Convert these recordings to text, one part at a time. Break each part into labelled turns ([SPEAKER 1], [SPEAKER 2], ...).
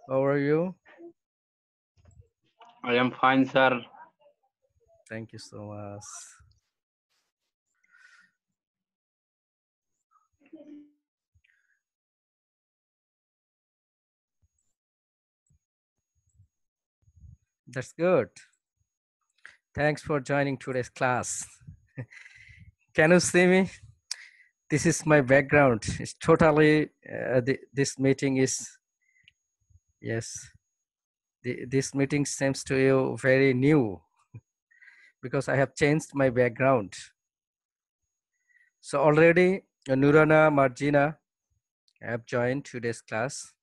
[SPEAKER 1] How are you?
[SPEAKER 2] I am fine, sir.
[SPEAKER 1] Thank you so much. That's good. Thanks for joining today's class. Can you see me? This is my background. It's totally, this meeting is, yes, this meeting seems to you very new because I have changed my background. So already Nurana, Margina have joined today's class.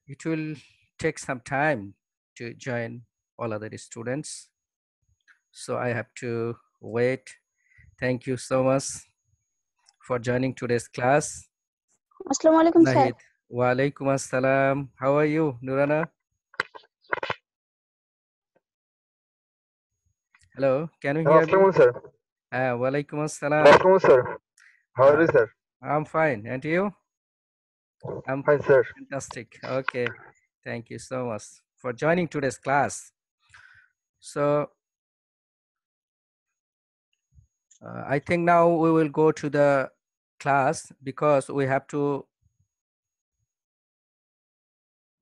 [SPEAKER 1] It will take some time to join all other students. So I have to wait. Thank you so much for joining today's class.
[SPEAKER 3] Assalamu alaikum, sir.
[SPEAKER 1] Nahid. Wa alaikum assalam. How are you, Nurana? Hello, can you hear me?
[SPEAKER 4] Assalamu sir.
[SPEAKER 1] Wa alaikum assalam.
[SPEAKER 4] Assalamu sir. How are you, sir?
[SPEAKER 1] I'm fine. And you? I'm
[SPEAKER 4] Fine, sir.
[SPEAKER 1] fantastic. Okay. Thank you so much for joining today's class. So I think now we will go to the class because we have to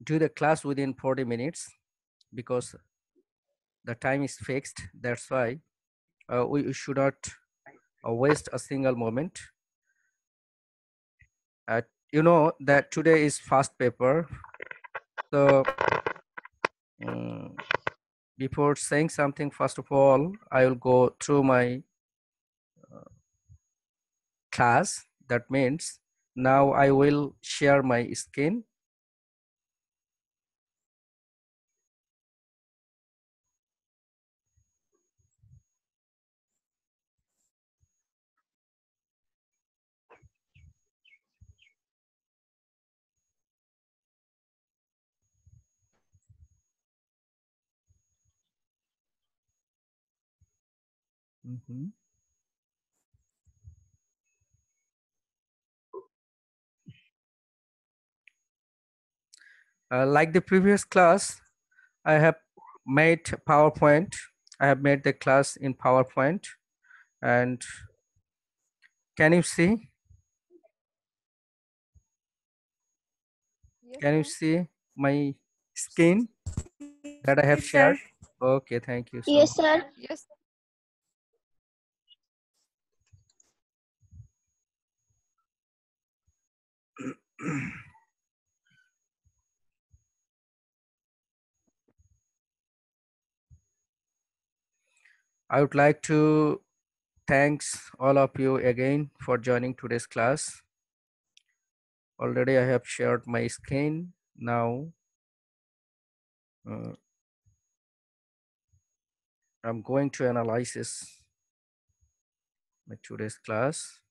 [SPEAKER 1] do the class within 40 minutes because the time is fixed. That's why we should not waste a single moment. You know that today is first paper. So before saying something, first of all, I will go through my class. That means now I will share my screen. Like the previous class, I have made PowerPoint. I have made the class in PowerPoint. And can you see?
[SPEAKER 5] Yes,
[SPEAKER 1] Can you
[SPEAKER 5] sir.
[SPEAKER 1] see my screen that I have
[SPEAKER 3] Yes,
[SPEAKER 1] shared?
[SPEAKER 3] sir.
[SPEAKER 1] Okay, thank you so
[SPEAKER 3] Yes,
[SPEAKER 1] much.
[SPEAKER 3] sir.
[SPEAKER 5] Yes.
[SPEAKER 1] I would like to thanks all of you again for joining today's class. Already I have shared my screen. Now I'm going to analyze my today's class.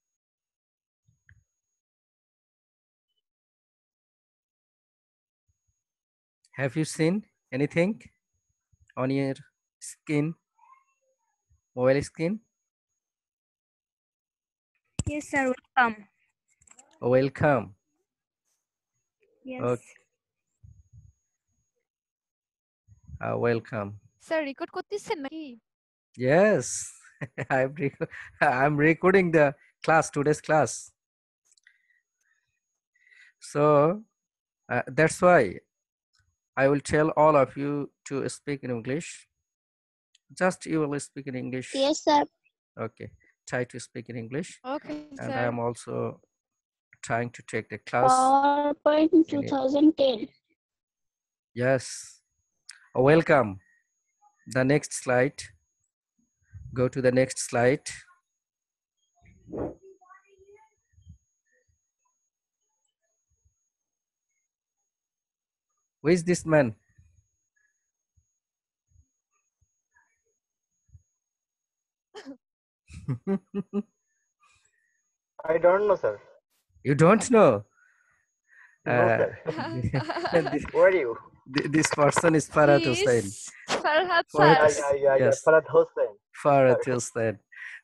[SPEAKER 1] Have you seen anything on your screen, mobile screen?
[SPEAKER 3] Yes, sir. Welcome.
[SPEAKER 1] Welcome.
[SPEAKER 3] Yes.
[SPEAKER 1] Okay. Welcome.
[SPEAKER 5] Sir record করতেছেন নাকি?
[SPEAKER 1] Yes, I'm recording the class, today's class. So that's why I will tell all of you to speak in English. Just you will speak in English.
[SPEAKER 3] Yes, sir.
[SPEAKER 1] Okay, try to speak in English.
[SPEAKER 5] Okay
[SPEAKER 1] And I
[SPEAKER 5] sir.
[SPEAKER 1] am also trying to take the class.
[SPEAKER 3] PowerPoint 2010.
[SPEAKER 1] Yes. Welcome. The next slide. Go to the next slide. Who is this man?
[SPEAKER 4] I don't know, sir.
[SPEAKER 1] You don't know?
[SPEAKER 4] No, sir.
[SPEAKER 1] This,
[SPEAKER 4] Who are you?
[SPEAKER 1] this person is Farhat Hussain.
[SPEAKER 5] Farhad
[SPEAKER 1] Farhat
[SPEAKER 5] sir.
[SPEAKER 4] Yeah.
[SPEAKER 1] Yes.
[SPEAKER 4] Farhat Hossain.
[SPEAKER 1] Farhat Hussain.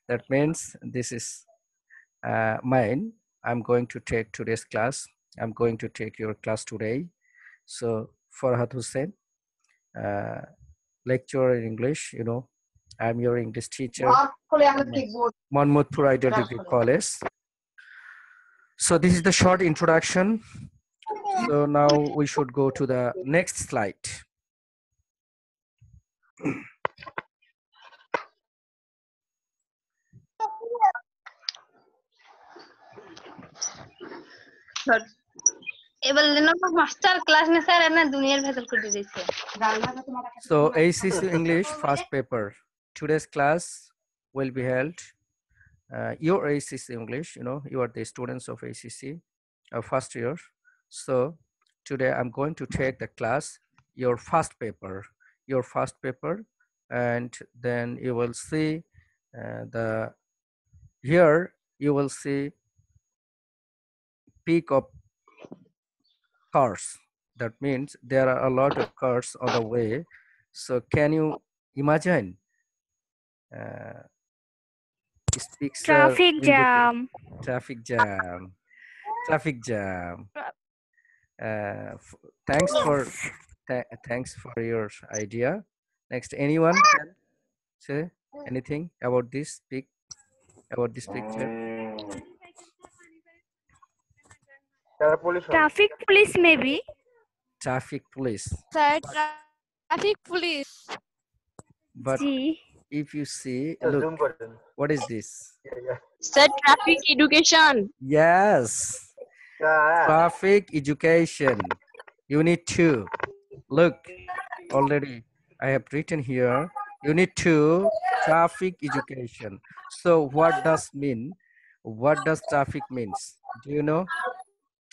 [SPEAKER 1] That means this is mine. I'm going to take today's class. I'm going to take your class today. So Farhat Hussain, lecturer in English, you know, I'm your English teacher, Monmouthpur Ideal Degree College. So this is the short introduction. So now we should go to the next slide.
[SPEAKER 2] Master class না sir না দুনিয়ার ভেতর করে দিয়েছে
[SPEAKER 1] So ACC English first paper. Today's class will be held. Your ACC English, you know, you are the students of ACC first year. So today I'm going to take the class, your first paper, and then you will see here you will see peak of cars. That means there are a lot of cars on the way. So can you imagine?
[SPEAKER 3] Traffic jam.
[SPEAKER 1] Traffic jam. Traffic jam. Thanks for your idea. Next, anyone can say anything about this picture?
[SPEAKER 3] Traffic police maybe.
[SPEAKER 1] Traffic police.
[SPEAKER 5] Sir, traffic police.
[SPEAKER 1] But
[SPEAKER 3] See.
[SPEAKER 1] if you see, look, what is this?
[SPEAKER 2] Sir traffic education
[SPEAKER 1] Yes, traffic education. Unit 2. Look, already I have written here. Unit 2, traffic education. So what does mean? What does traffic means? Do you know?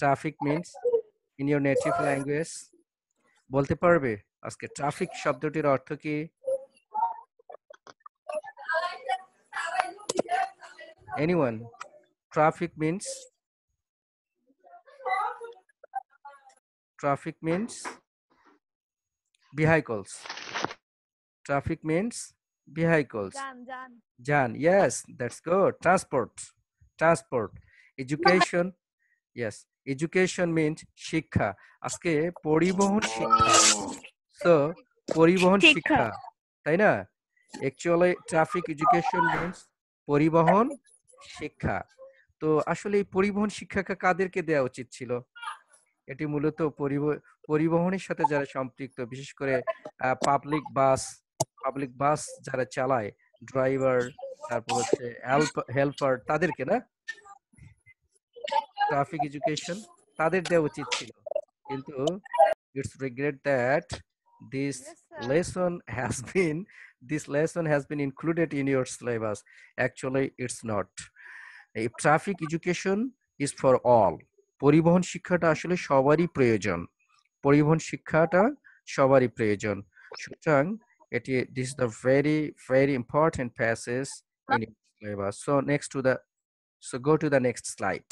[SPEAKER 1] Traffic means in your native language. বলতে পারবে আজকে traffic শব্দটির অর্থ কি? Anyone? Traffic means vehicles. Traffic means vehicles. Jan, yes, that's good. Transport. Education, yes. Education means শিক্ষা. আজকে পরিবহন শিক্ষা. So পরিবহন শিক্ষা, তাই না? Actually traffic education means পরিবহন শিক্ষা। তো আসলে এই পরিবহন শিক্ষাকে কাদেরকে দেওয়া উচিত ছিল? এটি মূলত পরিবহনের সাথে যারা সম্পৃক্ত, বিশেষ করে পাবলিক বাস যারা চালায়, ড্রাইভার, তারপর হচ্ছে হেল্পার, তাদেরকে না ট্রাফিক এডুকেশন তাদের দেওয়া উচিত ছিল। কিন্তু it's regret that this lesson has been included in your syllabus. Actually it's not. If traffic education is for all, পরিবহন শিক্ষাটা আসলে সবারই প্রয়োজন। সুতরাং এটি this is the very very important passage in your syllabus. So go to the next slide.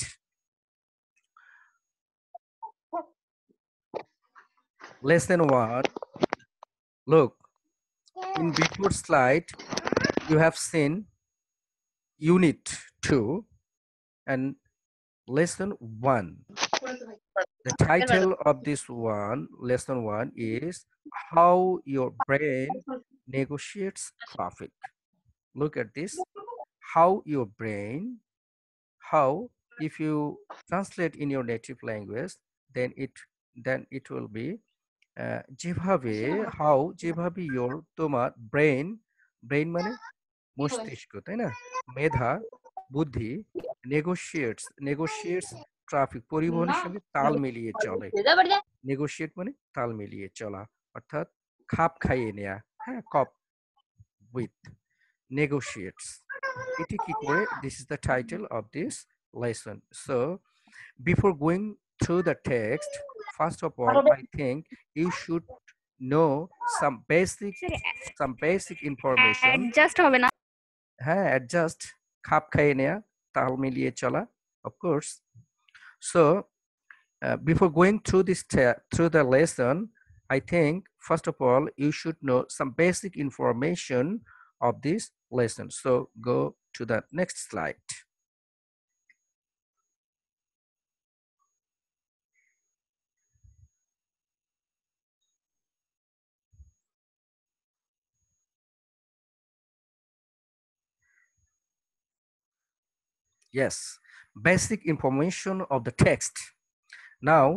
[SPEAKER 1] Lesson 1. Look, in before slide you have seen unit 2 and lesson 1. The title of this one, lesson 1, is how your brain negotiates traffic. Look at this. How your brain, if you translate in your native language, then it will be যেভাবে your তোমার brain মানে মস্তিষ্ক, তাই না? মেধা, বুদ্ধি, negotiates traffic, পরিবহনের সঙ্গে তাল মিলিয়ে চলে। নেগোশিয়েট মানে তাল মিলিয়ে চলা, অর্থাৎ খাপ খাইয়ে নেয়া। হ্যাঁ, কপ উইথ negotiates. এটি কি করে? This is the title of this lesson. So before going through the text, first of all, I think you should know some basic information.
[SPEAKER 3] Adjust হবে না?
[SPEAKER 1] হ্যাঁ, adjust, খাপ খাইয়ে নেয়া, তাল মিলিয়ে চলা, of course. So before going through through the lesson, I think first of all you should know some basic information of this lesson. So go to the next slide. Yes, basic information of the text. Now,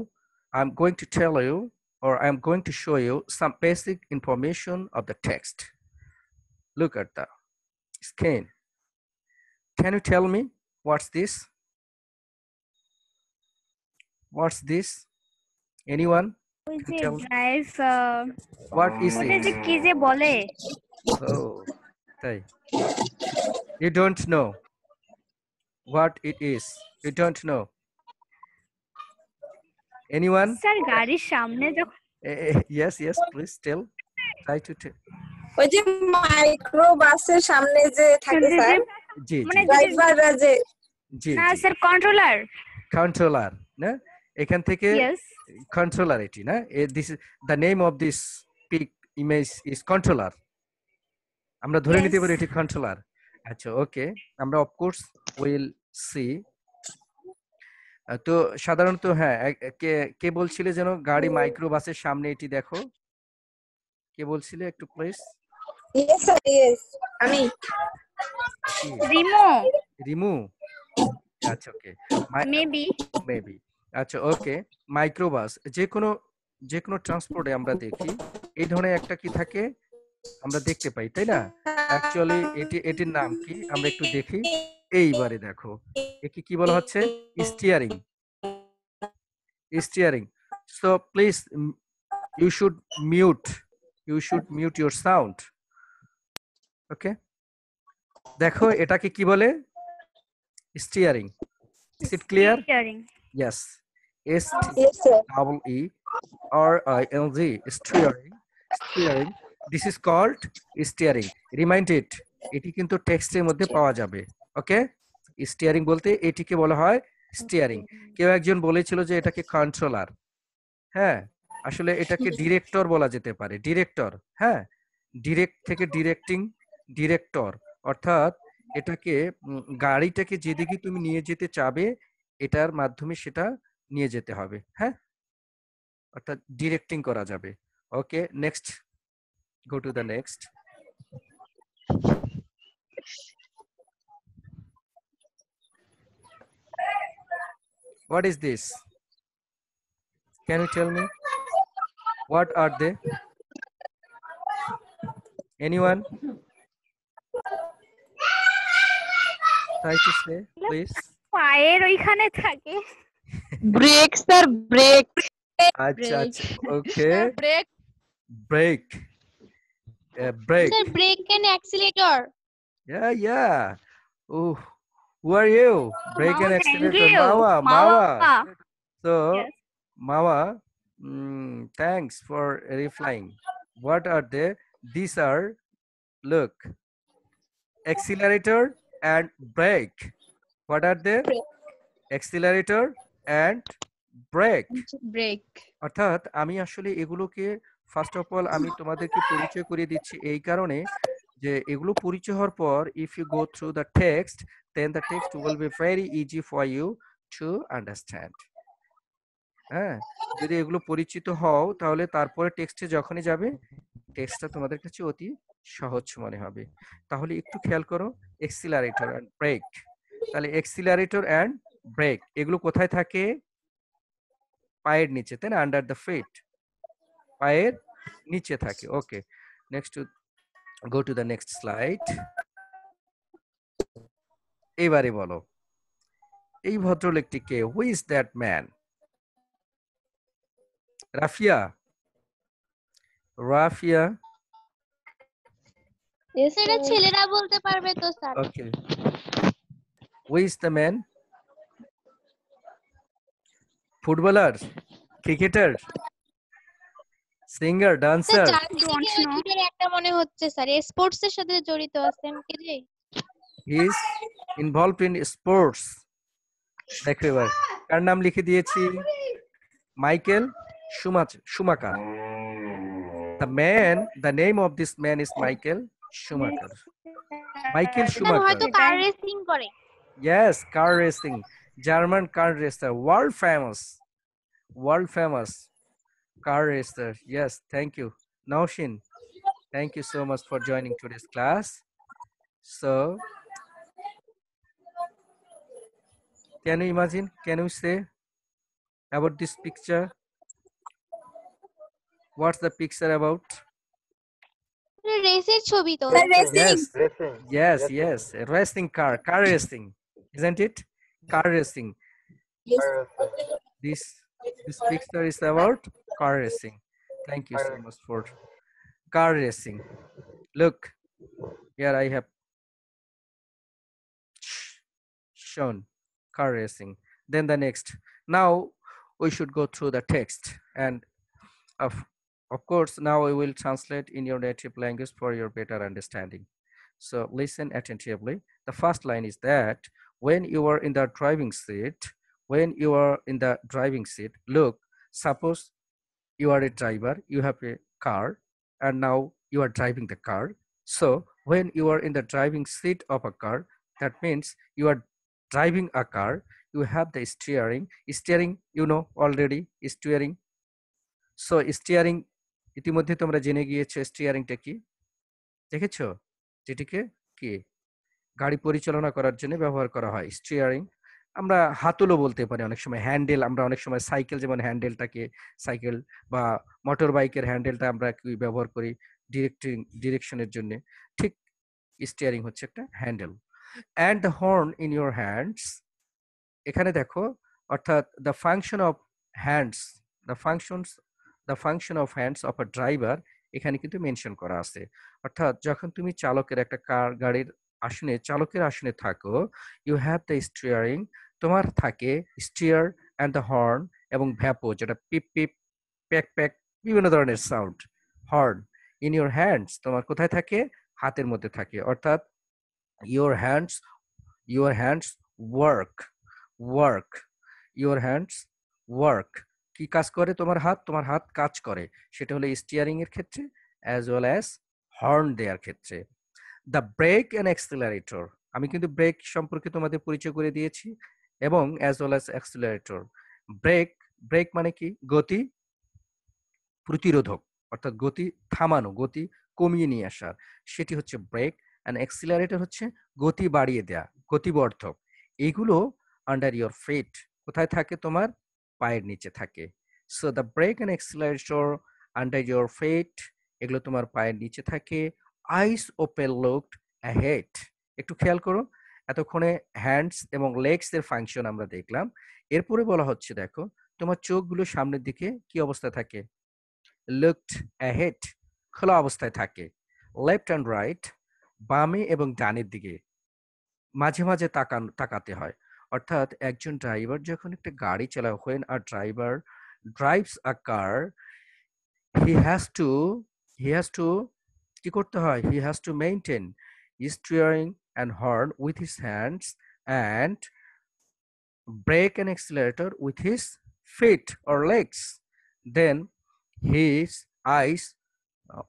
[SPEAKER 1] I'm going to tell you, or I'm going to show you some basic information of the text. Look at the screen. Can you tell me what's this? What's this? Anyone?
[SPEAKER 3] ওই
[SPEAKER 1] Can
[SPEAKER 3] যে
[SPEAKER 1] tell me?
[SPEAKER 3] Drive
[SPEAKER 1] What is
[SPEAKER 3] ওটা
[SPEAKER 1] it?
[SPEAKER 3] যে কি যে বলে
[SPEAKER 1] Oh, তাই। You don't know what it is. You don't know. Anyone?
[SPEAKER 3] Sir গাড়ির সামনে যখন
[SPEAKER 1] Yes, yes, please tell. Try to tell.
[SPEAKER 6] ওই যে মাইক্রো বাসের সামনে যে থাকে
[SPEAKER 3] যে-
[SPEAKER 6] স্যার
[SPEAKER 1] জি,
[SPEAKER 3] মানে
[SPEAKER 1] জি,
[SPEAKER 6] ড্রাইভাররা যে
[SPEAKER 1] জি,
[SPEAKER 3] না
[SPEAKER 1] জি।
[SPEAKER 3] স্যার কন্ট্রোলার
[SPEAKER 1] Controller, না? এখান থেকে
[SPEAKER 3] ইয়েস
[SPEAKER 1] controller এটি, না? This is the name of this peak image is controller. আমরা ধরে নিতে
[SPEAKER 3] Yes.
[SPEAKER 1] পারি এটি controller. আচ্ছা, ওকে। আমরা of course will see. তো সাধারণত হ্যাঁ, কে কে বলছিলে যেন গাড়ি মাইক্রো বাসের সামনে এটি দেখো? কে বলছিলে একটু প্লিজ?
[SPEAKER 6] ইয়েস স্যার ইয়েস আমি
[SPEAKER 3] রিমো
[SPEAKER 1] রিমু? আচ্ছা, ওকে।
[SPEAKER 3] Maybe
[SPEAKER 1] maybe. আচ্ছা, ওকে। মাইক্রোবাস যে কোনো ট্রান্সপোর্টে আমরা দেখি এই ধরনের একটা কি থাকে আমরা দেখতে পাই, তাই না? অ্যাকচুয়ালি এটির নাম কি আমরা একটু দেখি। এইবারে দেখো একে কি বলা হচ্ছে? Steering. Steering. So please you should mute your sound. ওকে, দেখো এটাকে কি বলে? Steering. Is it clear?
[SPEAKER 3] Steering
[SPEAKER 1] Yes.
[SPEAKER 6] Yes sir
[SPEAKER 1] STEERING. Steering. This is called steering. Remind it. এটি কিন্তু টেক্সটের মধ্যে পাওয়া যাবে। ওকে, স্টিয়ারিং বলতে এটিকে বলা হয় স্টিয়ারিং। কেউ একজন বলেছিল যে এটাকে কন্ট্রোলার। হ্যাঁ, আসলে এটাকে ডিরেক্টর বলা যেতে পারে। ডিরেক্টর, হ্যাঁ, ডিরেক্ট থেকে ডিরেক্টিং, ডিরেক্টর, অর্থাৎ এটাকে গাড়িটাকে যেদিকে তুমি নিয়ে যেতে চাবে এটার মাধ্যমে সেটা নিয়ে যেতে হবে। হ্যাঁ, অর্থাৎ ডিরেক্টিং করা যাবে। Okay, next, go to the next. What is this? Can you tell me? What are they? Anyone? Try to say, please.
[SPEAKER 3] পায়ের ওইখানে থাকে
[SPEAKER 5] ব্রেক স্যার ব্রেক
[SPEAKER 1] আচ্ছা, আচ্ছা, okay.
[SPEAKER 5] Brake
[SPEAKER 1] Brake. Brake.
[SPEAKER 2] Sir, brake and accelerator.
[SPEAKER 1] Yeah. Oh, who are you? Brake and
[SPEAKER 3] Thank
[SPEAKER 1] accelerator.
[SPEAKER 3] you.
[SPEAKER 1] Mawa. So,
[SPEAKER 3] Yes.
[SPEAKER 1] Mawa, thanks for replying. What are they? These are, look, accelerator and brake. What are they? Accelerator and brake.
[SPEAKER 5] Brake
[SPEAKER 1] অর্থাৎ আমি আসলে এগুলোকে first of all আমি তোমাদেরকে পরিচয় করিয়ে দিচ্ছি এই কারণে যে এগুলো পরিচয় হওয়ার পর if you go through the text then the text will be very easy for you to understand. হ্যাঁ, যদি এগুলো পরিচিত হও তাহলে তারপরে টেক্সটে যখনই যাবে টেক্সটটা তোমাদের কাছে অতি সহজ মনে হবে। তাহলে একটু খেয়াল করো, এক্সিলারেটর অ্যান্ড ব্রেক। তাহলে এক্সিলারেটর অ্যান্ড ব্রেক এগুলো কোথায় থাকে? পায়ের নিচে, তাই না? আন্ডার দ্য ফিট, পায়ের নিচে থাকে। Okay, next, go to the next slide. এবারে বলো এই ভদ্রলোকটি কে? Who is that man? Rafia, Rafia.
[SPEAKER 2] এটা ছেলেরা বলতে পারবে তো sir.
[SPEAKER 1] Okay, who is the man? Footballer, cricketer, singer,
[SPEAKER 2] sir
[SPEAKER 1] dancer?
[SPEAKER 2] চার থেকে
[SPEAKER 3] Don't
[SPEAKER 2] ওই
[SPEAKER 3] know.
[SPEAKER 2] দুটোর একটা মনে হচ্ছে স্যার, স্পোর্টস এর সাথে জড়িত আছেন কি রে?
[SPEAKER 1] He is involved in sports. দেখো এবার কার নাম লিখে দিয়েছি? Michael Schumacher. The name of this man is Michael Schumacher. Michael
[SPEAKER 2] sir
[SPEAKER 1] Schumacher.
[SPEAKER 2] হয়তো কার রেসিং করে।
[SPEAKER 1] Yes, car racing. German car racer. World famous car racer. Yes, thank you. Naushin, thank you so much for joining today's class. So, Can you imagine? Can you say about this picture? What's the picture about?
[SPEAKER 7] রেসের ছবি তো
[SPEAKER 6] Sir, racing.
[SPEAKER 1] Yes,
[SPEAKER 4] Racing.
[SPEAKER 1] yes,
[SPEAKER 4] Racing.
[SPEAKER 1] yes. A racing car racing, isn't it? Car racing.
[SPEAKER 6] Yes.
[SPEAKER 1] This picture is about car racing. Thank you so much for car racing. Look, here I have shown car racing. Then the next. Now we should go through the text, and of course now we will translate in your native language for your better understanding. So listen attentively. The first line is that when you are in the driving seat, look, suppose you are a driver, you have a car, and now you are driving the car. So when you are in the driving seat of a car, that means you are driving a car, you have the steering, you know already, steering. So steering ইতিমধ্যে তোমরা জেনে গিয়েছো স্টিয়ারিংটা কি, দেখেছো? যেটিকে কি গাড়ি পরিচালনা করার জন্য ব্যবহার করা হয় স্টিয়ারিং। আমরা হাতলও বলতে পারি অনেক সময়, হ্যান্ডেল, আমরা অনেক সময় সাইকেল যেমন হ্যান্ডেলটাকে, সাইকেল বা মোটর বাইকের হ্যান্ডেলটা আমরা কি ব্যবহার করি ডিরেকশনের জন্য, ঠিক স্টিয়ারিং হচ্ছে একটা handle. And the horn in your hands, এখানে দেখো, অর্থাৎ the function of hands of a driver এখানে কিন্তু মেনশন করা আছে। অর্থাৎ যখন তুমি চালকের একটা গাড়ির আসনে, চালকের আসনে থাকো, ইউ হ্যাভ দ্য স্টিয়ারিং, তোমার থাকে স্টিয়ার অ্যান্ড দ্য হর্ন এবং ভ্যাপো, যেটা পিপ পিপ, প্যাক প্যাক, বিভিন্ন ধরনের sound, horn in your hands, তোমার কোথায় থাকে? হাতের মধ্যে থাকে। অর্থাৎ your hands work, your hands work, কি কাজ করে? তোমার হাত কাজ করে, সেটা হলো স্টিয়ারিং এর ক্ষেত্রে অ্যাজ ওয়েল অ্যাজ হর্ন দেওয়ার ক্ষেত্রে। দ্য ব্রেক অ্যান্ড অ্যাক্সিলারেটর, আমি কিন্তু ব্রেক সম্পর্কে তোমাদের পরিচয় করে দিয়েছি, এবং as well as accelerator. Brake মানে কি? গতি প্রতিরোধক, অর্থাৎ গতি থামানো, গতি কমিয়ে নিয়ে আসার, সেটি হচ্ছে ব্রেক। অ্যান্ড অ্যাক্সিলারেটর হচ্ছে গতি বাড়িয়ে দেয়া, গতিবর্ধক। এইগুলো আন্ডার ইয়োর ফিট, কোথায় থাকে? তোমার পায়ের নিচে থাকে। So the brake and accelerator under your feet, এগুলো তোমার পায়ের নিচে থাকে। আইস ওপেন লুকড অ্যাহেড, একটু খেয়াল করো, এতক্ষণে হ্যান্ডস এবং লেগস এর ফাংশন আমরা দেখলাম। এরপরে বলা হচ্ছে দেখো, তোমার চোখগুলো সামনের দিকে কি অবস্থায় থাকে? লুকড অ্যাহেড, খোলা অবস্থায় থাকে। লেফট অ্যান্ড রাইট, বামে এবং ডানের দিকে মাঝে মাঝে তাকাতে হয়। অর্থাৎ একজন ড্রাইভার যখন একটা গাড়ি চালায়, when a driver drives a car, he has to কি করতে হয়? he has to maintain steering and horn with his hands and brake and accelerator with his feet or legs. Then his eyes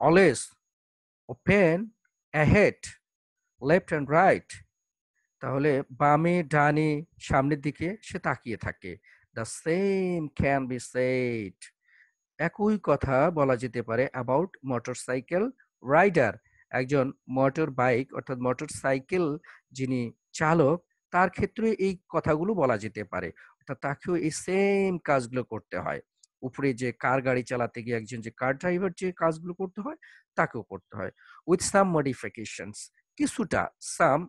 [SPEAKER 1] always open ahead, left and right. তাহলে বামে ডানে সামনের দিকে সে তাকিয়ে থাকে। The same can be shed, একই কথা বলা যেতে পারে অ্যাবাউট মোটরসাইকেল রাইডার, একজন মোটর বাইক অর্থাৎ মোটর সাইকেল যিনি চালক, তার ক্ষেত্রে এই কথাগুলো বলা যেতে পারে। অর্থাৎ তাকেও এই সেম কাজগুলো করতে হয়। উপরে যে কার গাড়ি চালাতে গিয়ে একজন যে কার ড্রাইভার যে কাজগুলো করতে হয়, তাকেও করতে হয়। উইথ সাম মডিফিকেশনস, কিছুটা সাম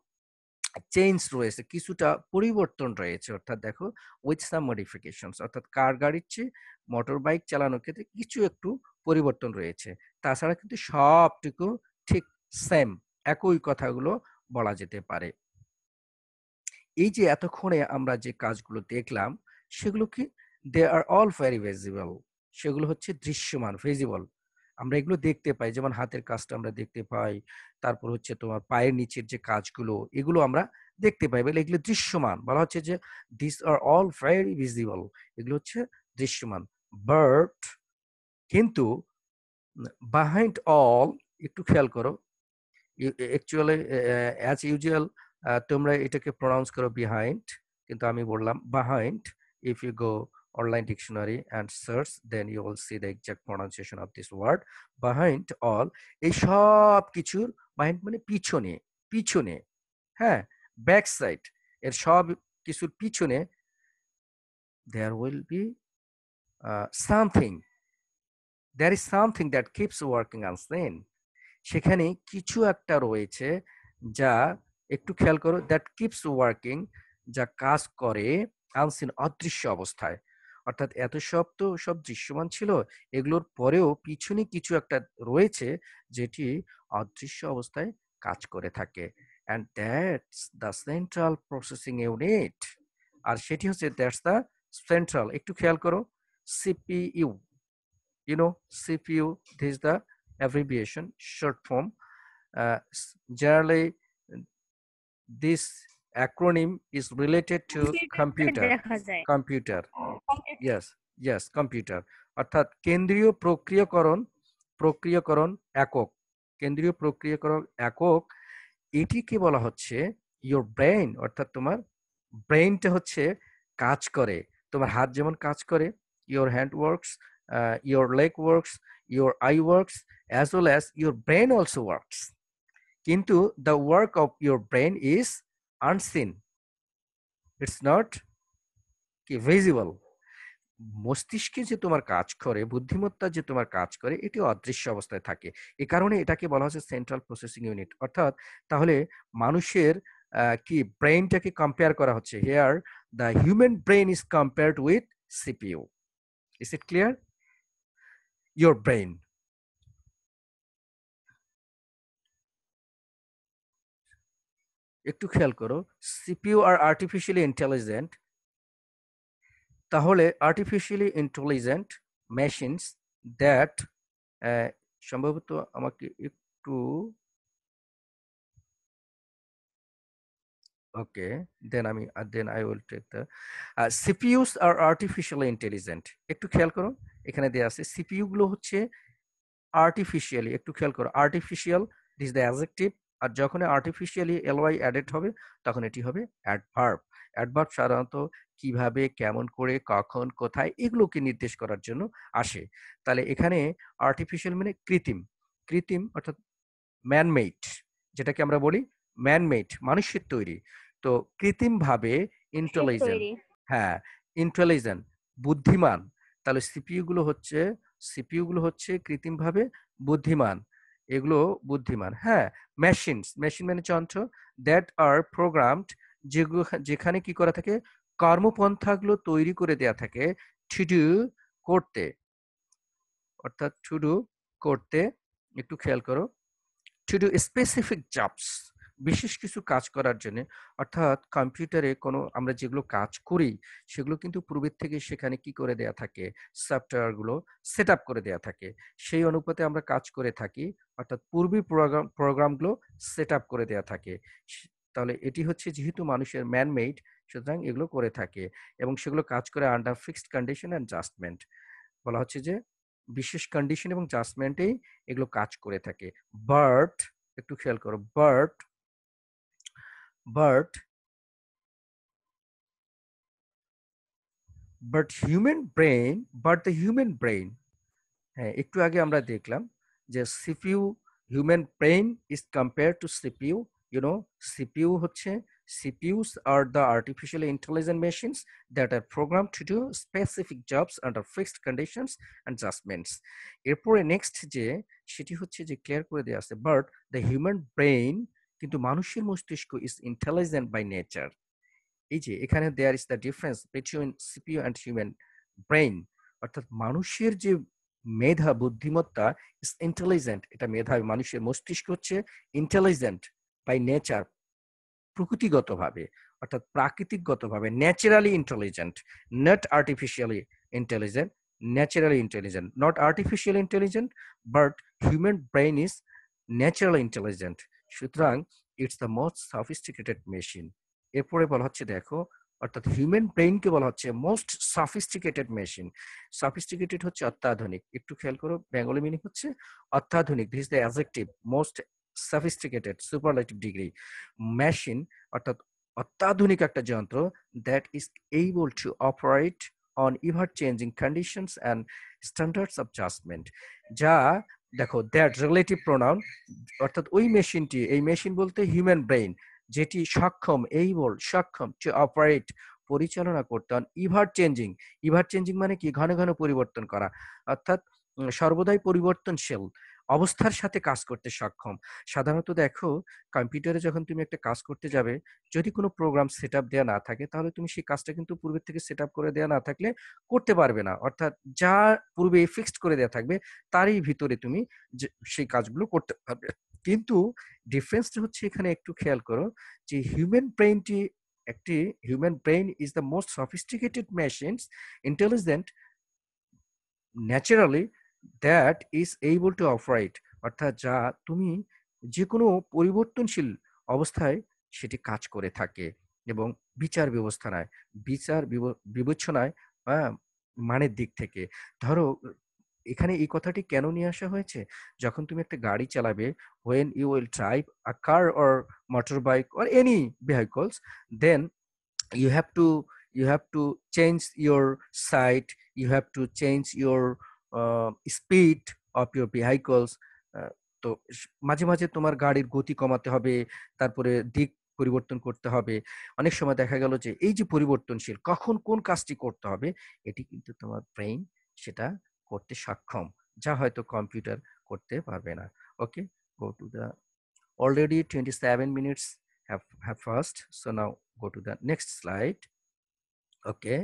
[SPEAKER 1] চেঞ্জ রয়েছে, কিছুটা পরিবর্তন রয়েছে। অর্থাৎ দেখো, উইথ সাম মডিফিকেশনস, অর্থাৎ কার গাড়ির চেয়ে মোটর বাইক চালানোর ক্ষেত্রে কিছু একটু পরিবর্তন রয়েছে, তাছাড়া কিন্তু সবটুকু ঠিক সেম, একই কথাগুলো বলা যেতে পারে। এই যে এতক্ষণে আমরা যে কাজগুলো দেখলাম, সেগুলো কি? দে আর অল ভেরি ভিজিবল, সেগুলো হচ্ছে দৃশ্যমান, ভিজিবল, আমরা এগুলো দেখতে পাই। যেমন হাতের কাজটা আমরা দেখতে পাই, তারপর হচ্ছে তোমার পায়ের নিচের যে কাজগুলো, এগুলো আমরা দেখতে পাই, বলে এগুলো দৃশ্যমান। বলা হচ্ছে যে this are all very visible, এগুলো হচ্ছে দৃশ্যমান। বাট কিন্তু বিহাইন্ড অল, একটু খেয়াল করো, অ্যাকচুয়ালি অ্যাজ ইউজুয়াল তোমরা এটাকে প্রনাউন্স করো বিহাইন্ড, কিন্তু আমি বললাম behind. If you go online dictionary and search, then you will see the exact pronunciation of this word. Behind all, এই সব কিছুর behind মানে পিছনে, হ্যাঁ, ব্যাক সাইড, এর সব কিছুর পিছনে there will be something, there is something that keeps working unseen. সেখানে কিছু একটা রয়েছে যা একটু খেয়াল করো, দ্যাট কিপস ওয়ার্কিং, যা কাজ করে আনসিন, অদৃশ্য অবস্থায়। অর্থাৎ এত সব তো সব দৃশ্যমান ছিল, এগুলোর পরেও পিছনে কিছু একটা রয়েছে যেটি অদৃশ্য অবস্থায় কাজ করে থাকে, and that's the central processing unit. আর সেটি হচ্ছে দ্যাটস দ্য সেন্ট্রাল, একটু খেয়াল করো, CPU, you know, CPU, this is the abbreviation, short form. Generally, this acronym is related to computer.
[SPEAKER 3] দেখা যায়
[SPEAKER 1] Computer. Yes, computer. অর্থাৎ কেন্দ্রীয় প্রক্রিয়াকরণ একক, কেন্দ্রীয় প্রক্রিয়াকরণ একক, এটিকে বলা হচ্ছে your brain। অর্থাৎ তোমার ব্রেইনটা হচ্ছে কাজ করে, তোমার হাত যেমন কাজ করে, your hand works, your leg works, your eye works, as well as your brain also works. Kintu the work of your brain is unseen. It's not visible. মস্তিষ্কে যে তোমার কাজ করে, বুদ্ধিমত্তা যে তোমার কাজ করে, এটি অদৃশ্য অবস্থায় থাকে। এই কারণে এটাকে বলা হচ্ছে সেন্ট্রাল প্রসেসিং ইউনিট। অর্থাৎ তাহলে মানুষের কি ব্রেইনটাকে কম্পেয়ার করা হচ্ছে, here the human brain is compared with CPU. Is it clear? Your brain. একটু খেয়াল করো, সিপিইউ আর আর্টিফিশিয়ালি ইন্টেলিজেন্ট। তাহলে আর্টিফিশিয়ালি ইন্টেলিজেন্ট মেশিনস দ্যাট, সম্ভবত আমাকে একটু, okay, then I will take the CPUs are artificially intelligent. একটু খেয়াল করো, এখানে দেয়া আছে CPU গুলো হচ্ছে আর্টিফিশিয়ালি, একটু খেয়াল করো, আর্টিফিশিয়াল, দিস দ্য অ্যাডজেক্টিভ, আর যখন আর্টিফিশিয়ালি ly অ্যাডেড হবে তখন এটি হবে অ্যাডভার্ব। অ্যাডভার্ব সাধারণত কিভাবে, কেমন করে, কখন, কোথায়, এগুলোকে নির্দেশ করার জন্য আসে। তাহলে এখানে আর্টিফিশিয়াল মানে কৃত্রিম, কৃত্রিম অর্থাৎ ম্যানমেড, যেটাকে আমরা বলি ম্যানমেড, মানুষের তৈরি। তো কৃত্রিমভাবে ইন্টেলিজেন্ট, হ্যাঁ ইন্টেলিজেন্ট, বুদ্ধিমান। তাহলে সিপিইউ গুলো হচ্ছে কৃত্রিমভাবে বুদ্ধিমান, এগুলো বুদ্ধিমান। হ্যাঁ, মেশিনস, মেশিন মানে যন্ত্র, দ্যাট আর প্রোগ্রামড, যেখানে কি করা থাকে, কর্মপন্থাগুলো তৈরি করে দেয়া থাকে টু ডু, করতে, অর্থাৎ টু ডু, করতে, একটু খেয়াল করো, টু ডু স্পেসিফিক জবস, বিশেষ কিছু কাজ করার জন্য। অর্থাৎ কম্পিউটারে কোনো আমরা যেগুলো কাজ করি সেগুলো কিন্তু পূর্বের থেকে সেখানে কি করে দেয়া থাকে, সফটওয়্যারগুলো সেট আপ করে দেয়া থাকে, সেই অনুপাতে আমরা কাজ করে থাকি। অর্থাৎ পূর্বে প্রোগ্রামগুলো সেট আপ করে দেয়া থাকে। তাহলে এটি হচ্ছে যেহেতু মানুষের ম্যানমেড, সুতরাং এগুলো করে থাকে এবং সেগুলো কাজ করে under fixed condition and judgement. বলা হচ্ছে যে বিশেষ কন্ডিশন এবং জাজমেন্টেই এগুলো কাজ করে থাকে। বাট, একটু খেয়াল করো, বাট the human brain, হ্যাঁ একটু আগে আমরা দেখলাম যে CPU, human brain is compare to CPU. CPU হচ্ছে, CPUs are the artificially intelligent machines that are programmed to do specific jobs under fixed conditions and adjustments. এরপরে নেক্সট যে সেটি হচ্ছে যে ক্লিয়ার করে দেওয়া আছে, বাট দ্য হিউম্যান ব্রেইন, কিন্তু মানুষের মস্তিষ্ক ইজ ইন্টেলিজেন্ট বাই নেচার। এই যে এখানে there is the difference between CPU and human brain. অর্থাৎ মানুষের যে মেধা, বুদ্ধিমত্তা ইজ ইন্টেলিজেন্ট, এটা মেধাবী, মানুষের মস্তিষ্ক হচ্ছে ইন্টেলিজেন্ট বাই নেচার, প্রকৃতিগতভাবে, অর্থাৎ প্রাকৃতিকগতভাবে, naturally intelligent, not artificially intelligent, naturally intelligent, not artificially intelligent, but human brain is naturally intelligent. সুতরাং it's the most sophisticated machine. এরপরে বলা হচ্ছে দেখো, অর্থাৎ হিউম্যান ব্রেইনকে বলা হচ্ছে মোস্ট সফিস্টিকেটেড মেশিন। সফিস্টিকেটেড হচ্ছে অত্যাধুনিক, একটু খেয়াল করো, বেঙ্গলি মিনিং হচ্ছে অত্যাধুনিক, this is the adjective, most sophisticated, superlative degree machine, অর্থাৎ অত্যাধুনিক একটা যন্ত্র, that is able to operate on ever changing conditions and standards of judgment। যা দেখো, that relative pronoun, অর্থাৎ ওই মেশিনটি, এই মেশিন বলতে হিউম্যান ব্রেইন, যেটি সক্ষম, সক্ষম to operate পরিচালনা করতে হন ইভার চেঞ্জিং মানে কি ঘন ঘন পরিবর্তন করা অর্থাৎ সর্বদাই পরিবর্তনশীল অবস্থার সাথে কাজ করতে সক্ষম। সাধারণত দেখো কম্পিউটারে যখন তুমি একটা কাজ করতে যাবে, যদি কোনো প্রোগ্রাম সেট আপ দেওয়া না থাকে তাহলে তুমি সেই কাজটা কিন্তু পূর্বের থেকে সেট আপ করে দেওয়া না থাকলে করতে পারবে না। অর্থাৎ যা পূর্বে ফিক্সড করে দেওয়া থাকবে তারই ভিতরে তুমি সেই কাজগুলো করতে পারবে। কিন্তু ডিফারেন্সটা হচ্ছে এখানে একটু খেয়াল করো যে human brain is the most sophisticated machines intelligent naturally that is able to operate, অর্থাৎ যা তুমি যে কোনো পরিবর্তনশীল অবস্থায় সেটি কাজ করে থাকে এবং বিচার বিবেচনায় মানের দিক থেকে। ধরো এখানে এই কথাটি কেন নিয়ে আসা হয়েছে, যখন তুমি একটা গাড়ি চালাবে, when you will drive a car or motorbike or any vehicles, then you have to change your sight, you have to change your speed of your vehicles. তো মাঝে মাঝে তোমার গাড়ির গতি কমাতে হবে, তারপরে দিক পরিবর্তন করতে হবে। অনেক সময় দেখা গেল যে এই যে পরিবর্তনশীল কখন কোন কাজটি করতে হবে এটি কিন্তু তোমার ব্রেইন সেটা করতে সক্ষম, যা হয়তো কম্পিউটার করতে পারবে না। ওকে, go to the already 27 minutes have passed, so now go to the next slide. Okay,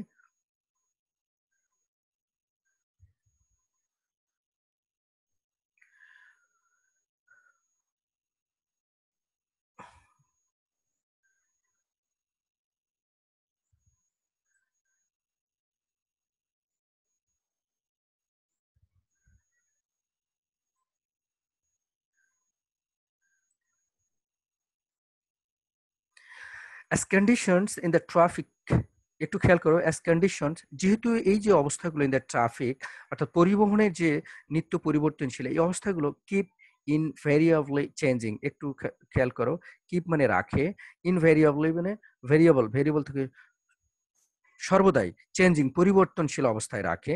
[SPEAKER 1] as conditions in the traffic, একটু খেয়াল করো as conditions, যেহেতু এই যে অবস্থাগুলো in the traffic অর্থাৎ পরিবহনের যে নিত্য পরিবর্তনশীল এই অবস্থাগুলো keep invariably changing, একটু খেয়াল করো, keep মানে রাখে, invariably মানে ভেরিয়েবল থেকে সর্বদাই, চেঞ্জিং পরিবর্তনশীল অবস্থায় রাখে।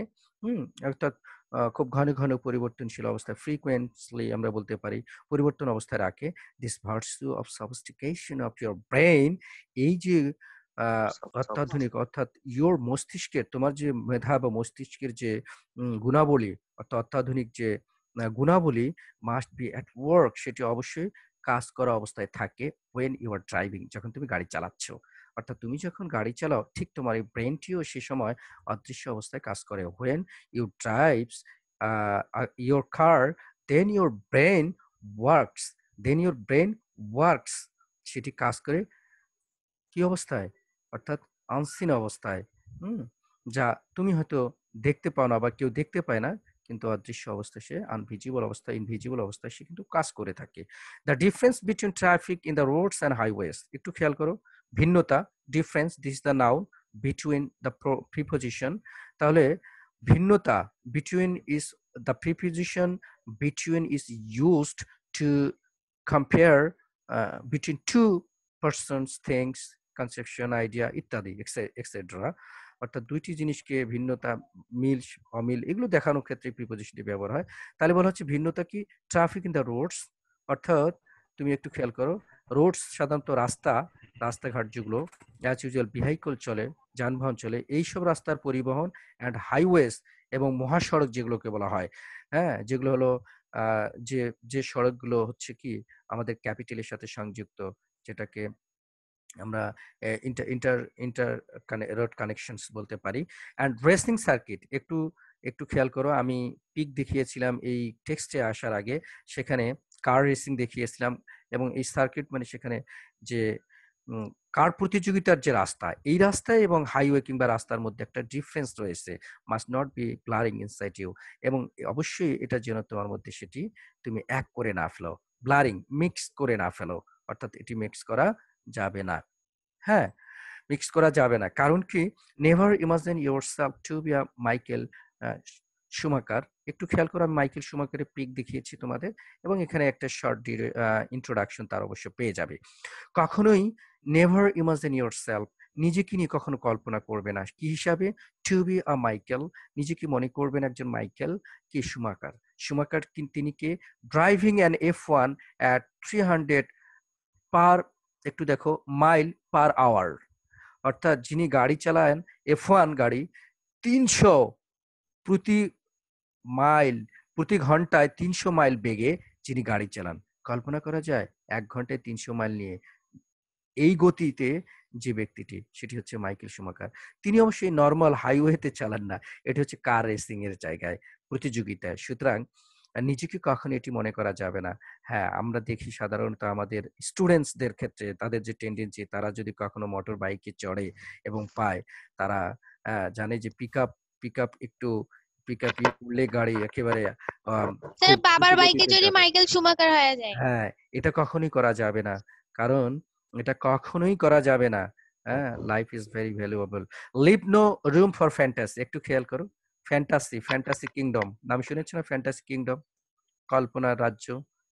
[SPEAKER 1] অর্থাৎ খুব ঘন ঘন পরিবর্তনশীল অবস্থায়, ফ্রিকোয়েন্টলি আমরা বলতে পারি পরিবর্তন অবস্থায় রাখে। This virtue of sophistication of your brain, এই যে অত্যাধুনিক অর্থাৎ ইয়োর মস্তিষ্কের, তোমার যে মেধা বা মস্তিষ্কের যে গুণাবলী অর্থাৎ অত্যাধুনিক যে গুণাবলী মাস্ট বি অ্যাট ওয়ার্ক, সেটি অবশ্যই কাজ করা অবস্থায় থাকে ওয়েন ইউ আর ড্রাইভিং, যখন তুমি গাড়ি চালাচ্ছ। অর্থাৎ তুমি যখন গাড়ি চালাও ঠিক তোমার এই ব্রেনটিও সে সময় অদৃশ্য অবস্থায় কাজ করে। when you drives your car, then your brain works, সেটি কাজ করে কি অবস্থায়, অর্থাৎ আনসিন অবস্থায়, যা তুমি হয়তো দেখতে পাও না বা কেউ দেখতে পায় না, কিন্তু অদৃশ্য অবস্থায় সে ইনভিজিবল অবস্থায় সে কিন্তু কাজ করে থাকে। The difference between traffic in the roads and highways, একটু খেয়াল করো, ভিন্নতা, difference, this is the noun, between the preposition, তাহলে ভিন্নতা, between is the preposition, between is used to compare between two persons, things, conception, idea ইত্যাদি etcetera. অর্থাৎ দুইটি জিনিসকে ভিন্নতা, মিল অমিল এগুলো দেখানোর ক্ষেত্রে প্রিপোজিশনটি ব্যবহার হয়। তাহলে বলা হচ্ছে ভিন্নতা কি, ট্রাফিক ইন দ্য রোডস, অর্থাৎ তুমি একটু খেয়াল করো, রোডস সাধারণত রাস্তাঘাট যেগুলো অ্যাজ ইউজুয়াল ভেহিকল চলে, যানবাহন চলে, এইসব রাস্তার পরিবহন, অ্যান্ড হাইওয়েজ এবং মহাসড়ক যেগুলোকে বলা হয়, যেগুলো হলো যে সড়কগুলো হচ্ছে কি আমাদের ক্যাপিটালের সাথে সংযুক্ত, যেটাকে আমরা ইন্টার রোড কানেকশনস বলতে পারি। অ্যান্ড রেসিং সার্কিট, একটু খেয়াল করো, আমি পিক দেখিয়েছিলাম এই টেক্সটে আসার আগে, সেখানে কার রেসিং দেখিয়েছিলাম, এবং এই সার্কিট মানে সেখানে যে কার প্রতিযোগিতার যে রাস্তা, এই রাস্তায় এবং হাইওয়ে কিংবা রাস্তার মধ্যে একটা ডিফারেন্স রয়েছে, must not be blaring inside you, এবং অবশ্যই এটা যেন তোমার মধ্যে সেটি তুমি এক করে না ফেলো, ব্লারিং মিক্স করে না ফেলো, অর্থাৎ এটি মিক্স করা যাবে না, মিক্স করা যাবে না। কারণ কি, never imagine yourself to be a Michael Schumacher, একটু খেয়াল করো, আমি মাইকেল শুমাকারের পিক দেখিয়েছি তোমাদের, এবং এখানে একটা শর্ট ইন্ট্রোডাকশন তার অবশ্য পেয়ে যাবে। কখনোই নেভার ইমাজিন ইয়োরসেলফ, নিজেকে নিয়ে কখনো কল্পনা করবে না কি হিসাবে, টু বি আ মাইকেল, নিজেকে মনে করবেন একজন মাইকেল কি শুমাকার তিনি কে ড্রাইভিং অ্যান F1 at 300 পার, একটু দেখো, মাইল পার আওয়ার, অর্থাৎ যিনি গাড়ি চালান F1 গাড়ি 300 প্রতি মাইল প্রতি ঘন্টায় 300 মাইল বেগে যিনি গাড়ি চালান, কল্পনা করা যায় 1 ঘন্টায় 300 মাইল নিয়ে এই গতিতে যে ব্যক্তিটি, সেটি হচ্ছে মাইকেল শুমাকার। তিনি অবশ্যই নর্মাল হাইওয়েতে চালান না, এটি হচ্ছে কার রেসিং এর জায়গায়, প্রতিযোগিতায়। সুতরাং নিজেকে কখনো এটি মনে করা যাবে না। হ্যাঁ, আমরা দেখি সাধারণত আমাদের স্টুডেন্টসদের ক্ষেত্রে তাদের যে টেন্ডেন্সি, তারা যদি কখনো মোটর বাইকে চড়ে এবং পায়, তারা জানে যে পিকআপ একটু পিকআপ উঠলে গাড়ি একেবারে
[SPEAKER 5] স্যার
[SPEAKER 1] খুব
[SPEAKER 5] বাবার
[SPEAKER 1] দ্রুত
[SPEAKER 5] বাইকে
[SPEAKER 1] গতিতে
[SPEAKER 5] যদি
[SPEAKER 1] যাবে।
[SPEAKER 5] মাইকেল শুমাকার হয়ে যায়।
[SPEAKER 1] হ্যাঁ, এটা কখনোই করা যাবে না, কারণ এটা কখনোই করা যাবে না। হ্যাঁ, life is very valuable. Leave no room for fantasy. একটু খেয়াল করো, ফ্যান্টাসি কিংডম নাম শুনেছো না? ফ্যান্টাসি কিংডম, কল্পনার রাজ্য,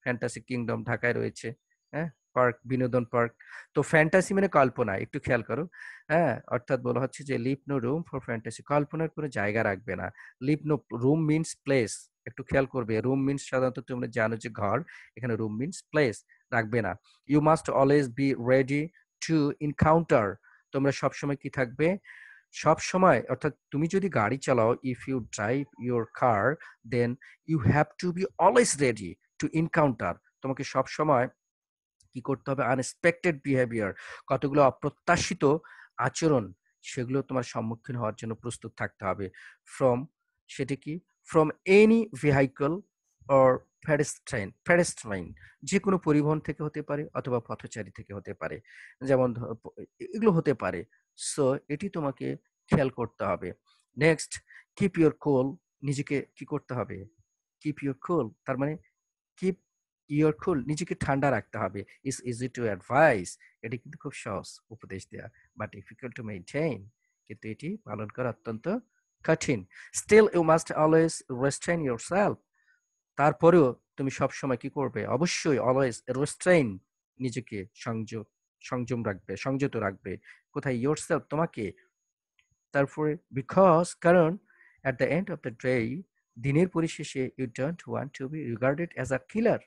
[SPEAKER 1] ফ্যান্টাসি কিংডম ঢাকায় রয়েছে। হ্যাঁ, পার্ক, বিনোদন পার্ক। তো ফ্যান্টাসি মানে কল্পনা, একটু খেয়াল করো। হ্যাঁ, অর্থাৎ বলা হচ্ছে যে leave no room for fantasy, কল্পনার কোনো জায়গা রাখবে না। Leave no room means place, একটু খেয়াল করবে। রুম মিনস সাধারণত তোমরা জানো যে ঘর, এখানে রুম মিনস প্লেস, রাখবে না। You must always be ready to encounter, তোমরা সবসময় কি থাকবে? সব সময়, অর্থাৎ তুমি যদি গাড়ি চালাও, if you drive your car, then you have to be always ready to encounter, তোমাকে সব সময় কি করতে হবে? আনএক্সপেক্টেড বিহেভিয়ার, কতগুলো অপ্রত্যাশিত আচরণ, সেগুলো তোমার সম্মুখীন হওয়ার জন্য প্রস্তুত থাকতে হবে। ফ্রম, সেটি কি? ফ্রম এনি ভেহিকল অর প্যাডেস্ট্রাইন, যে কোনো পরিবহন থেকে হতে পারে অথবা পথচারী থেকে হতে পারে, যেমন এগুলো হতে পারে। সো এটি তোমাকে খেয়াল করতে হবে। নেক্সট, কিপ ইউর কুল, নিজেকে কি করতে হবে? কিপ ইউর কুল, তার মানে কিপ ইউর কুল, নিজেকে ঠান্ডা রাখতে হবে। ইজ ইজি টু অ্যাডভাইস, এটি কিন্তু খুব সহজ উপদেশ দেয়া, বাট ডিফিকাল্ট টু মেইনটেইন, কিন্তু এটি পালন করা অত্যন্ত কঠিন। Still you must always restrain yourself, তারপরেও তুমি সবসময় কি করবে? অবশ্যই অলওয়েজ রেস্ট্রেইন, নিজেকে সংযম রাখবে, সংযত রাখবে। কোথায়? ইয়োরসেলফ, তোমাকে। তারপরে বিকজ, কারণ at the end of the day, দিনের পরিশেষে you don't want to be regarded as a killer,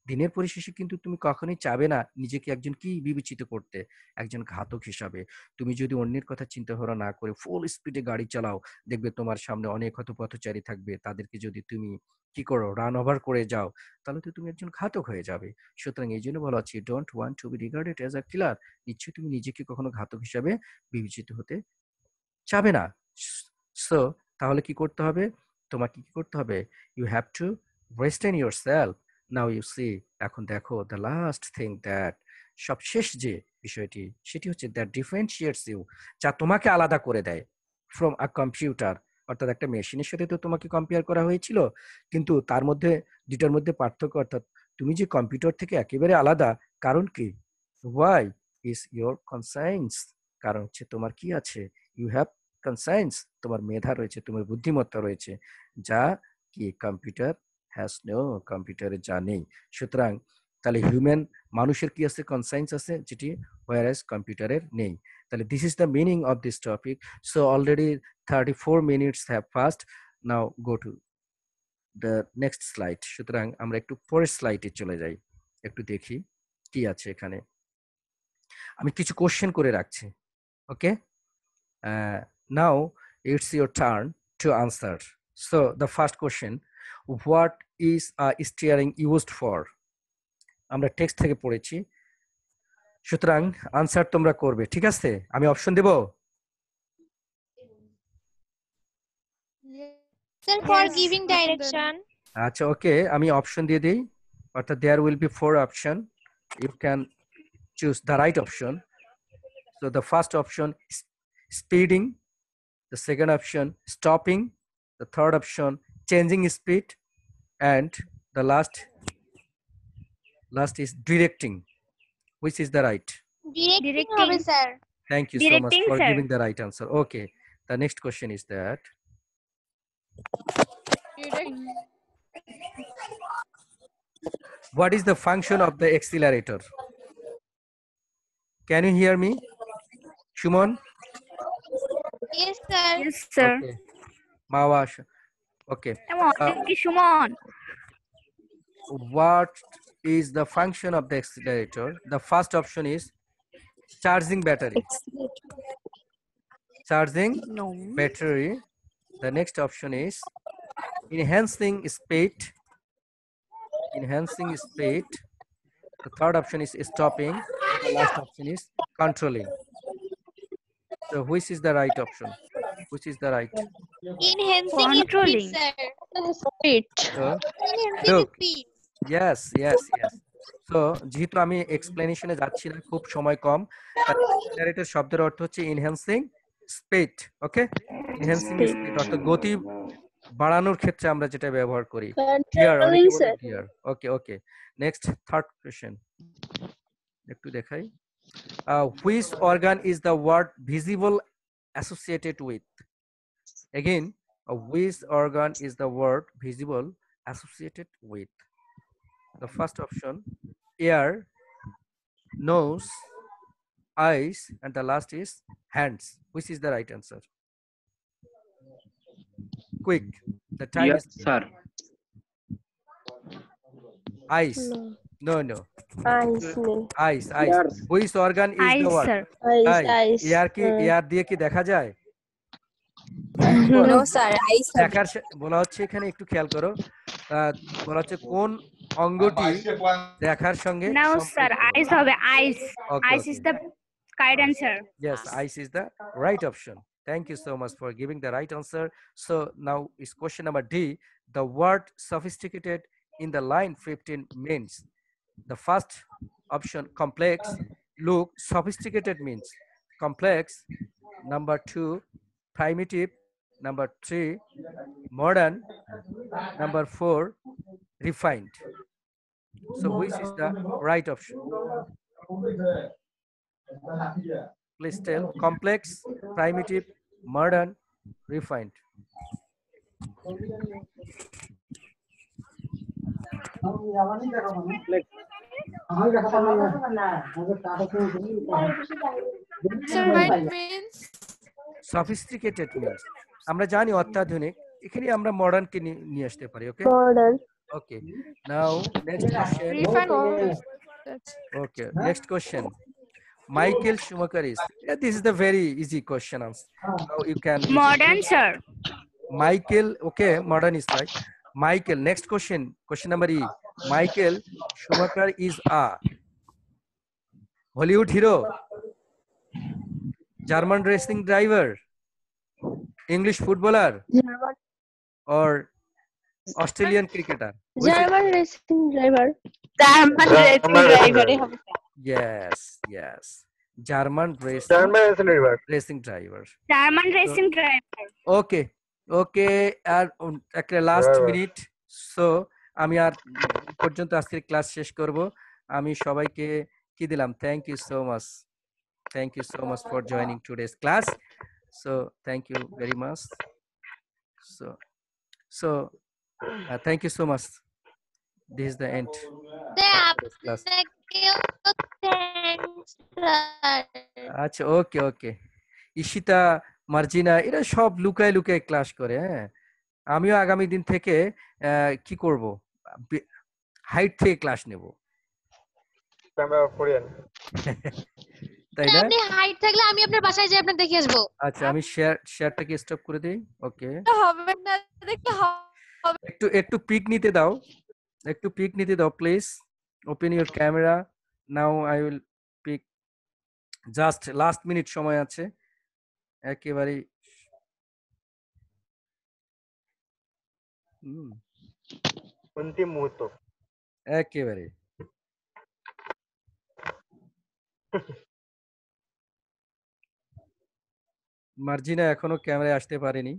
[SPEAKER 1] দিনের পরিশেষে কিন্তু তুমি কখনোই চাবে না নিজেকে একজন কি বিবেচিত করতে? একজন ঘাতক হিসাবে। তুমি যদি অন্যের কথা চিন্তা ভাবনা না করে ফুল স্পিডে গাড়ি চালাও, দেখবে তোমার সামনে অনেক হয়তো পথচারী থাকবে, তাদেরকে যদি তুমি কি করো? রান ওভার করে যাও, তাহলে তো তুমি একজন ঘাতক হয়ে যাবে। সুতরাং এই জন্য বলা হচ্ছে don't want to be regarded as a killer, নিশ্চয়ই তুমি নিজেকে কখনো ঘাতক হিসাবে বিবেচিত হতে চাবে না। সো তাহলে কি করতে হবে? তোমাকে কি করতে হবে? You have to restrain yourself. Now you see, এখন দেখো, দ্য লাস্ট থিং দ্যাট, সবশেষ যে বিষয়টি, সেটি হচ্ছে দ্যাট ডিফারেন্সিয়েটস ইউ, যা তোমাকে আলাদা করে দেয় ফ্রম আ কম্পিউটার, অর্থাৎ একটা মেশিনের সাথে তো তোমাকে কম্পেয়ার করা হয়েছিল, কিন্তু তার মধ্যে দুটার মধ্যে পার্থক্য, অর্থাৎ তুমি যে কম্পিউটার থেকে একেবারে আলাদা, কারণ কি? ওয়াই? ইজ ইয়োর কনসাইন্স, কারণ হচ্ছে তোমার কি আছে? ইউ হ্যাভ কনসাইন্স, তোমার মেধা রয়েছে, তোমার বুদ্ধিমত্তা রয়েছে, যা কি কম্পিউটার হ্যাজ নো, কম্পিউটারে যা নেই। সুতরাং তাহলে মানুষের কি আছে? কনসাইন্স আছে, যেটি হোয়ারএজ কম্পিউটারের নেই। তাহলে this is the meaning of this topic. So already 34 minutes have passed, now go to the next slide. সুতরাং আমরা একটু পরের স্লাইডে চলে যাই, একটু দেখি কি আছে এখানে। আমি কিছু কোশ্চেন করে রাখছি, ওকে? Now it's your turn to answer. So the first question, what is a steering used for? আমরা টেক্সট থেকে পড়েছি, সুতরাং আনসার তোমরা করবে, ঠিক আছে? আমি অপশন দেব?
[SPEAKER 5] Sir for giving direction.
[SPEAKER 1] আচ্ছা, ওকে, আমি অপশন দিয়ে দিই, অর্থাৎ there will be 4 option, you can choose the right option. So the first option, speeding; the second option, stopping; the third option, changing speed; and the last is directing. Which is the right?
[SPEAKER 5] Directing হবে sir.
[SPEAKER 1] Thank you so much
[SPEAKER 3] Directing,
[SPEAKER 1] for
[SPEAKER 3] sir.
[SPEAKER 1] giving the right answer. Okay, the next question is that what is the function of the accelerator? Can you hear me, Shumon?
[SPEAKER 5] Yes sir.
[SPEAKER 3] Yes, sir.
[SPEAKER 1] Okay, Mawash. Okay.
[SPEAKER 3] কি Suman?
[SPEAKER 1] What is the function of the accelerator? The first option is Charging battery. Charging
[SPEAKER 3] No.
[SPEAKER 1] battery. The next option is enhancing speed. Enhancing speed. The third option is stopping. The last option is controlling. So which is the right option? Which is the right?
[SPEAKER 5] Enhancing
[SPEAKER 3] Controlling.
[SPEAKER 5] speed, sir.
[SPEAKER 1] So
[SPEAKER 5] Enhancing
[SPEAKER 1] look.
[SPEAKER 5] speed.
[SPEAKER 1] Yes. So যেহেতু আমি এক্সপ্লেনেশনে যাচ্ছি না, খুব সময় কম, accelerator শব্দের অর্থ হচ্ছে enhancing speed. ওকে, enhancing speed অর্থাৎ গতি বাড়ানোর ক্ষেত্রে আমরা যেটা ব্যবহার করি। গিয়ার, অনেকে বলে gear. Okay. Next third question একটু দেখাই। Which organ is the word visible associated with? Again, which organ is the word visible associated with? The first option, ear, nose, eyes, and the last is hands. Which is the right answer? Quick, the time
[SPEAKER 7] Yes,
[SPEAKER 1] is
[SPEAKER 7] sir.
[SPEAKER 1] eyes. No. Eyes.
[SPEAKER 7] Ears.
[SPEAKER 1] Which organ is
[SPEAKER 3] Eyes,
[SPEAKER 1] the word?
[SPEAKER 3] sir.
[SPEAKER 1] Eyes. Ear দিয়ে কি দেখা যায়?
[SPEAKER 6] No sir আইস
[SPEAKER 1] দেখার বলা হচ্ছে, এখানে একটু খেয়াল করো, বলা হচ্ছে কোন অঙ্গটি দেখার সঙ্গে
[SPEAKER 3] No, sir. Eyes হবে eyes.
[SPEAKER 1] Okay,
[SPEAKER 3] Eyes is the correct answer.
[SPEAKER 1] Yes, eyes is the right option. Thank you so much for giving the right answer. So now is question number D. The word sophisticated in the line 15 means. The first option, complex. Look, sophisticated means complex. Number 2, primitive. Number 3, modern. Number 4, refined. So which is the right option? Please tell. Complex, primitive, modern, refined.
[SPEAKER 5] Sir, right means
[SPEAKER 1] Sophisticated means আমরা জানি অত্যাধুনিক, এখানে আমরা modern কে নিয়ে আসতে পারি। Okay, okay. Now next question. Okay, next question. Michael Schumacher is. This is the very easy question. Now you can.
[SPEAKER 3] Modern, sir.
[SPEAKER 1] Michael, okay, modern is right. Michael, next question. Question number E. Michael Schumacher is a Hollywood hero, German racing driver, English footballer, or Australian cricketer?
[SPEAKER 5] German racing driver.
[SPEAKER 1] Yes. German racing driver.
[SPEAKER 3] German racing driver.
[SPEAKER 1] Okay. আর একটা last minute. So আমি আর পর্যন্ত আজকের class শেষ করব। আমি সবাইকে কি দিলাম? Thank you so much for joining today's class. So thank you very much. So thank you so much. This is the end. Class. আচ্ছা, ওকে। ঈশিতা, মার্জিনা, এরা সব লুকায় ক্লাস করে। হ্যাঁ, আমিও আগামী দিন থেকে কি করব, হাইট থেকে ক্লাস নেব। তাই না?
[SPEAKER 5] আপনি হাইট থাকলে আমি আপনার বাসায় যাই, আপনার দেখে আসবো।
[SPEAKER 1] আচ্ছা, আমি শেয়ারটাকে স্টপ করে দেই। ওকে,
[SPEAKER 5] হবে না, দেখতে হবে।
[SPEAKER 1] একটু পিক নিতে দাও please. Open your camera now. I will pick. Just last minute সময় আছে, একেবারে
[SPEAKER 4] অন্তিম মুহূর্ত
[SPEAKER 1] একেবারে। মার্জিনা এখনো ক্যামেরায় আসতে পারেনি।